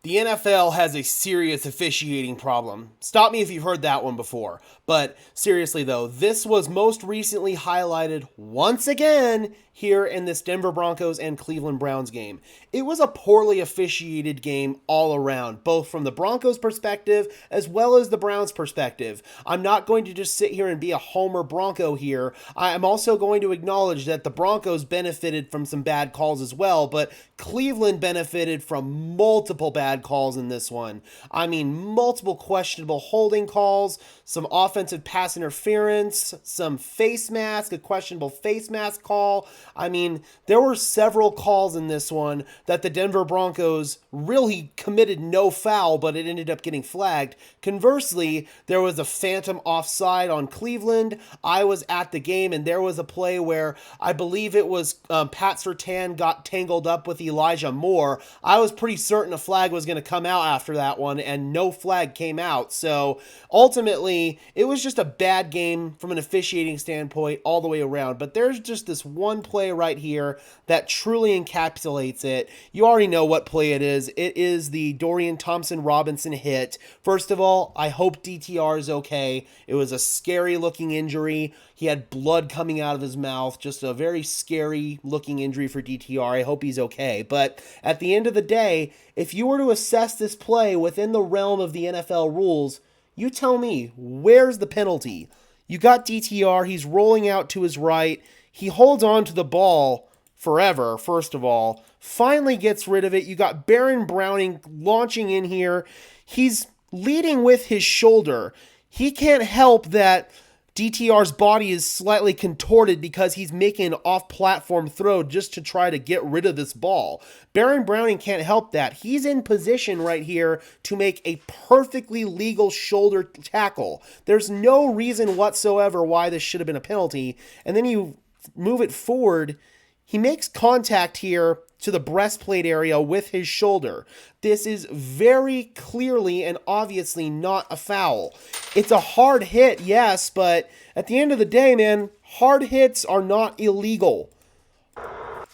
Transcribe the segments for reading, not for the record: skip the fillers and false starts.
The NFL has a serious officiating problem. Stop me if you've heard that one before. But seriously, though, this was most recently highlighted once again here in this Denver Broncos and Cleveland Browns game. It was a poorly officiated game all around, both from the Broncos' perspective as well as the Browns' perspective. I'm not going to just sit here and be a homer Bronco here. I'm also going to acknowledge that the Broncos benefited from some bad calls as well, but Cleveland benefited from multiple bad calls in this one. I mean, multiple questionable holding calls, some offensive pass interference, some face mask, a questionable face mask call. I mean, there were several calls in this one that the Denver Broncos really committed no foul, but it ended up getting flagged. Conversely, there was a phantom offside on Cleveland. I was at the game, and there was a play where I believe it was Pat Surtain got tangled up with Elijah Moore. I was pretty certain a flag was going to come out after that one, and no flag came out. So ultimately, it was just a bad game from an officiating standpoint all the way around. But there's just this one play right here that truly encapsulates it. You already know what play it is. It is the Dorian Thompson-Robinson hit. First of all, I hope DTR is okay. It was a scary looking injury. He had blood coming out of his mouth. Just a very scary looking injury for DTR. I hope he's okay. But at the end of the day, if you were to assess this play within the realm of the NFL rules, you tell me, where's the penalty? You got DTR. He's rolling out to his right. He holds on to the ball forever, first of all. Finally gets rid of it. You got Baron Browning launching in here. He's leading with his shoulder. He can't help that DTR's body is slightly contorted because he's making an off-platform throw just to try to get rid of this ball. Baron Browning can't help that. He's in position right here to make a perfectly legal shoulder tackle. There's no reason whatsoever why this should have been a penalty. And then you move it forward. He makes contact here to the breastplate area with his shoulder. This is very clearly and obviously not a foul. It's a hard hit, yes, but at the end of the day, man, hard hits are not illegal.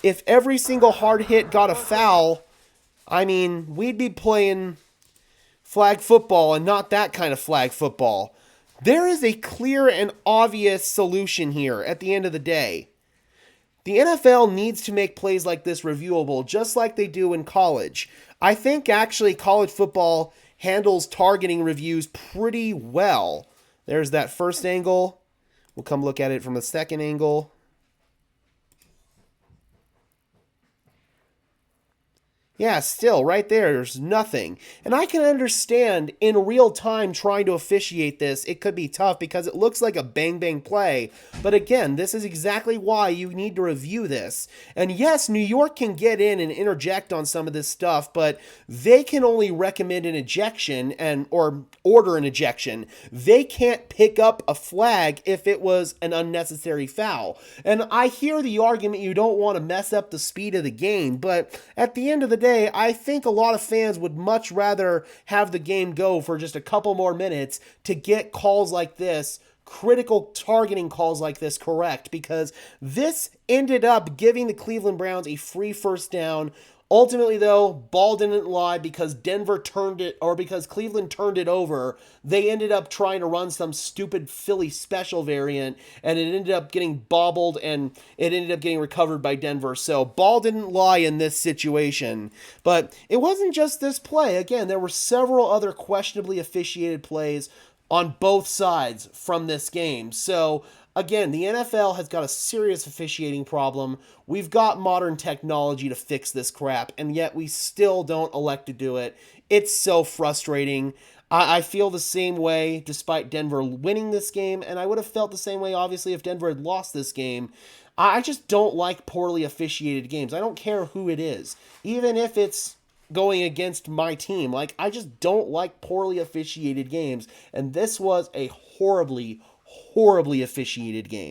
If every single hard hit got a foul, I mean, we'd be playing flag football and not that kind of flag football. There is a clear and obvious solution here at the end of the day. The NFL needs to make plays like this reviewable, just like they do in college. I think actually college football handles targeting reviews pretty well. There's that first angle. We'll come look at it from the second angle. Yeah, still, right there's nothing. And I can understand in real time trying to officiate this, it could be tough because it looks like a bang-bang play. But again, this is exactly why you need to review this. And yes, New York can get in and interject on some of this stuff, but they can only recommend an ejection or order an ejection. They can't pick up a flag if it was an unnecessary foul. And I hear the argument you don't want to mess up the speed of the game, but at the end of the day, I think a lot of fans would much rather have the game go for just a couple more minutes to get calls like this, critical targeting calls like this correct, because this ended up giving the Cleveland Browns a free first down. Ultimately, though, ball didn't lie because because Cleveland turned it over. They ended up trying to run some stupid Philly special variant, and it ended up getting bobbled, and it ended up getting recovered by Denver. So, ball didn't lie in this situation. But it wasn't just this play. Again, there were several other questionably officiated plays on both sides from this game. So, again, the NFL has got a serious officiating problem. We've got modern technology to fix this crap, and yet we still don't elect to do it. It's so frustrating. I feel the same way despite Denver winning this game, and I would have felt the same way, obviously, if Denver had lost this game. I just don't like poorly officiated games. I don't care who it is, even if it's going against my team. Like, I just don't like poorly officiated games, and this was a horribly officiated game.